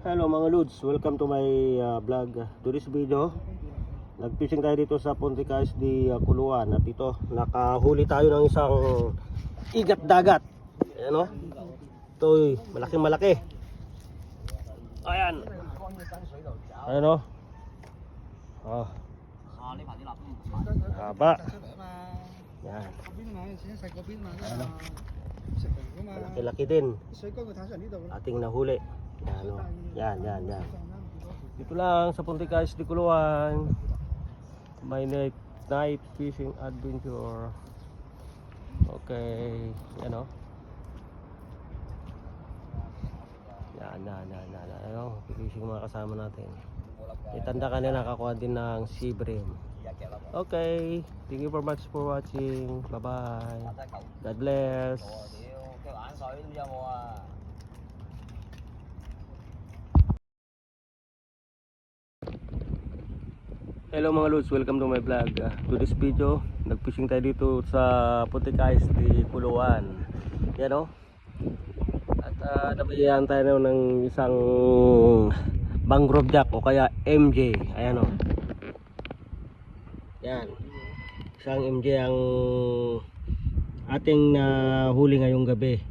Hello mga Lods, welcome to my vlog. To this video, nagfishing tayo dito sa Puntica SD Kuluan. At ito, nakahuli tayo ng isang igat dagat. Ayan o, ito malaking malaki. Ayan. Ayan o. Oh. Haba. Yan. Malaki-laki din ating nahuli. Yan, o. Yan. Dito lang sa Puntica SD Kuluan. My night fishing adventure. Okay, yan o. Yan. Ano, fishing mga kasama natin. Itanda ka na nakakuha din ng sea bream. Okay, thank you very much for watching. Bye bye. God bless. Hello mga Lods, welcome to my vlog. To this video, nagfishing tayo dito sa Puntica SD Kuluan. Yan o. At nabayaan tayo ng isang mangrove jack o kaya MJ. Ayan o. Yan. Isang MJ ang ating huli ngayong gabi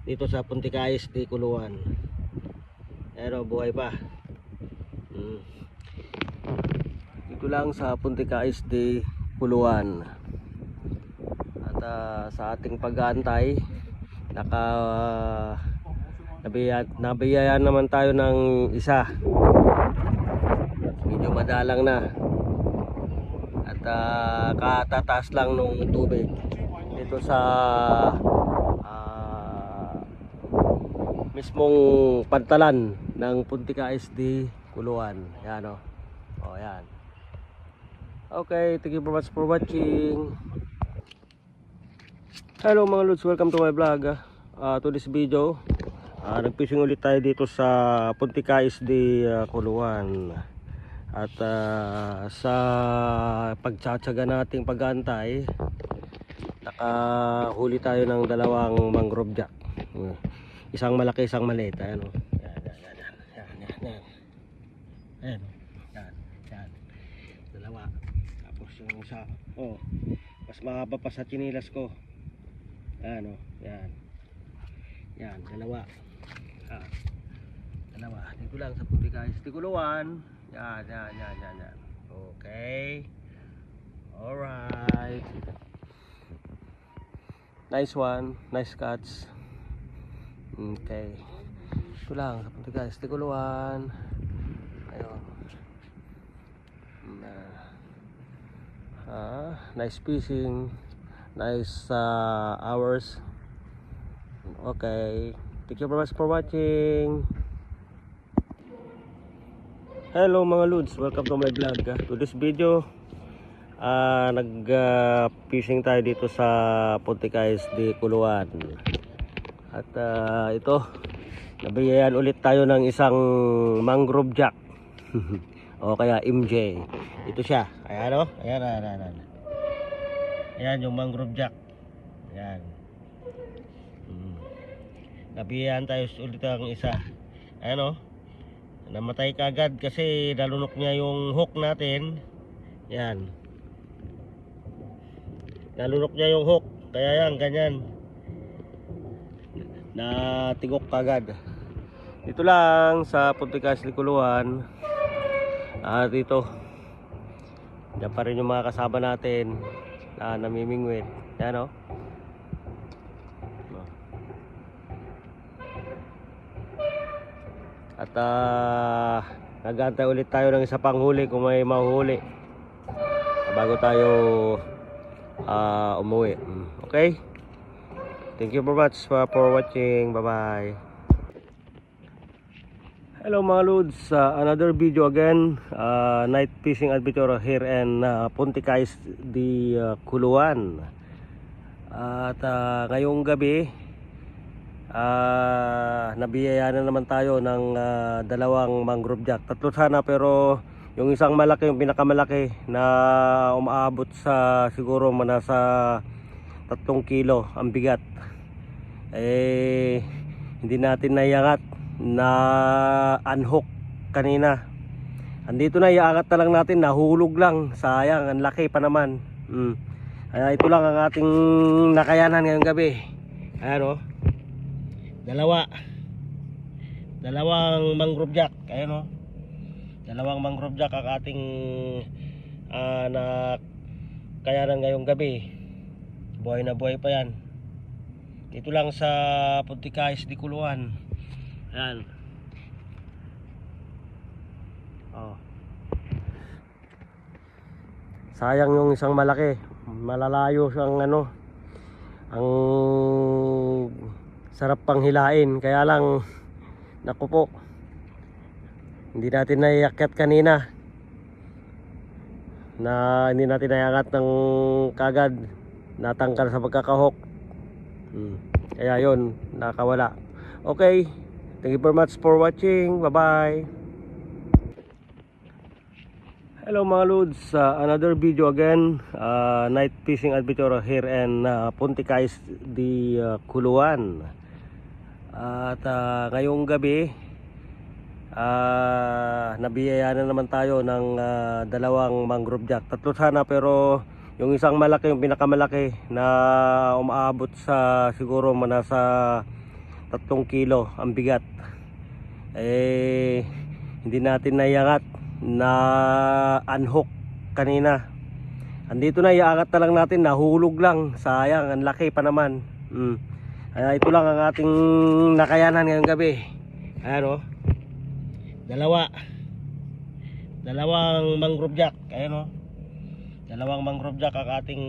dito sa Puntica SD Kuluan. Ayan o, buhay pa. Dito lang sa Puntica SD Kuluan. At sa ating pag-aantay, nabiyayaan naman tayo ng isa. Medyo madalang na. At katataas lang nung tubig dito sa mismong pantalan ng Puntica SD Kuluan. Yan o. O yan. Okay, thank you very much for watching. Hello mga Lods, welcome to my vlog. To this video, nagfishing ulit tayo dito sa Puntica SD Kuluan. At sa pagtsatsaga nating pag-aantay, nakahuli tayo ng dalawang mangrove jack. Isang malaki, isang maliit. Ayan o. Yan. Dalawa. Tapos yung isa, mas mahaba pa sa chinilas ko. Ayan o. Yan, dalawa. Dalawa. Dito lang sa Puntica SD Kuluan. Yan. Okay. Alright. Nice one. Nice catch. Okay. Ito lang sa Puntica SD Kuluan. Ayun. Nice fishing. Nice hours. Okay. Thank you very much for watching. Hello mga Lods, welcome to my vlog. To this video, nag-fishing tayo dito sa Puntica SD Kuluan. At ito, nabiyayaan ulit tayo ng isang mangrove jack. O kaya MJ. Ito siya. Ayan o. Ayan yung mangrove jack. Ayan. Nabiyayaan tayo ulit ng isa. Ayan o. Namatay kagad kasi nalunok niya yung hook natin. Yan. Nalunok niya yung hook. Kaya yan, ganyan. Natigok kagad. Dito lang sa Puntica SD Kuluan. Dito. Diyan pa rin yung mga kasama natin na namimingwit. Yan o. At nag-aantay ulit tayo ng isa pang huli kung may mahuhuli bago tayo umuwi. Okay? Thank you very much for watching. Bye bye. Hello mga Lods, another video again. Night fishing adventure here in Puntica SD Kuluan. At ngayong gabi, nabiyayaan na naman tayo ng dalawang mangrove jack. Tatlo sana, pero yung isang malaki, yung pinakamalaki na umaabot sa siguro nasa 3 kilo ang bigat, hindi natin naiangat na unhook kanina. Andito na, iangat na lang natin, nahulog lang, sayang, ang laki pa naman. Kaya ito lang ang ating nakayanan ngayong gabi. Ayan o, dalawang mangrove jack. Ayan o, dalawang mangrove jack ang ating nakayanan ngayong gabi. Buhay na buhay pa yan. Dito lang sa Punticais di Kuluan. Ayan. Sayang yung isang malaki, malalayo siyang ang sarap pang hilain, kaya lang naku po, hindi natin naiakyat kanina, hindi natin naiangat ng kagad, natangkal sa pagkakahok. Kaya yun, nakawala. Okay, thank you very much for watching. Bye bye. Hello mga lods, another video again, night fishing adventure here in Punticais di Kuluan. At ngayong gabi, nabiyayaan na naman tayo ng dalawang mangrove jack. Tatlo sana, pero yung isang malaki, yung pinakamalaki na umaabot sa siguro nasa 3 kilo ang bigat, hindi natin naiangat na unhook kanina. Andito na, iangat na lang natin, nahulog lang, sayang, ang laki pa naman. Kaya ito lang ang ating nakayanan ngayong gabi. Ayan o, dalawang mangrove jack. Ayan o, dalawang mangrove jack ang ating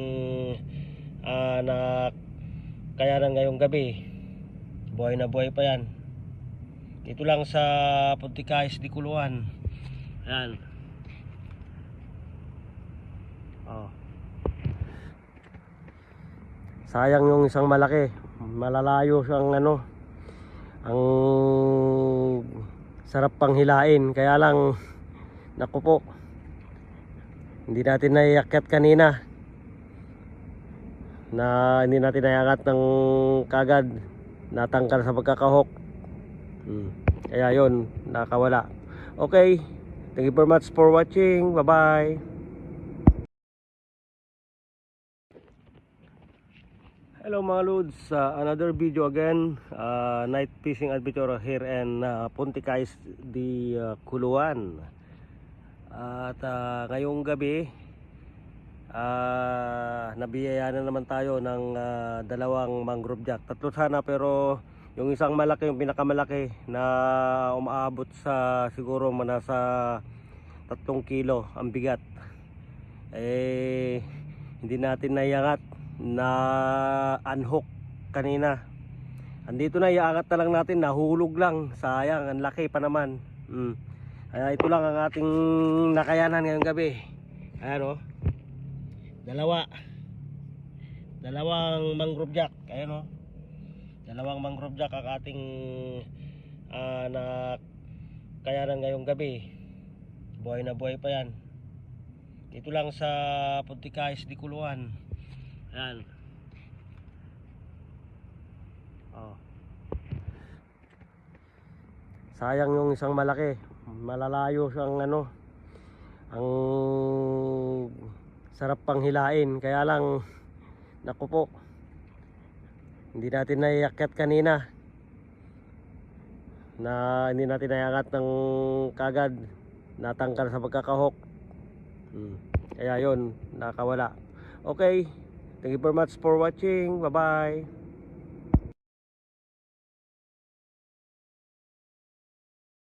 nakayanan ngayong gabi. Buhay na buhay pa yan. Dito lang sa Punticais di Kuluan. Ayan. Sayang yung isang malaki, malalayo siyang ang sarap pang hilain, kaya lang naku po, hindi natin naiakyat kanina, hindi natin naiangat ng kagad, natangkal sa pagkakahok. Kaya yun, nakawala. Okay, thank you very much for watching. Bye bye. Hello mga lods, another video again, night fishing adventure here in Punticais di Kuluan. At ngayong gabi, nabiyayaan na naman tayo ng dalawang mangrove jack. Tatlo sana, pero yung isang malaki, yung pinakamalaki na umaabot sa siguro nasa 3 kilo ang bigat, hindi natin naiangat na unhook kanina. Andito na, iangat na lang natin, nahulog lang, sayang, ang laki pa naman. Kaya ito lang ang ating nakayanan ngayong gabi. Ayan o, dalawang mangrove jack. Ayan o, dalawang mangrove jack ang ating nakayanan ngayong gabi. Buhay na buhay pa yan. Dito lang sa Punticais di Kuluan. Ayan. Sayang yung isang malaki, malalayo siyang ang sarap pang hilain, kaya lang naku po, hindi natin naiakyat kanina, hindi natin naiangat ng kagad, natangkal sa pagkakahok. Kaya yun, nakawala. Okay, thank you very much for watching. Bye bye.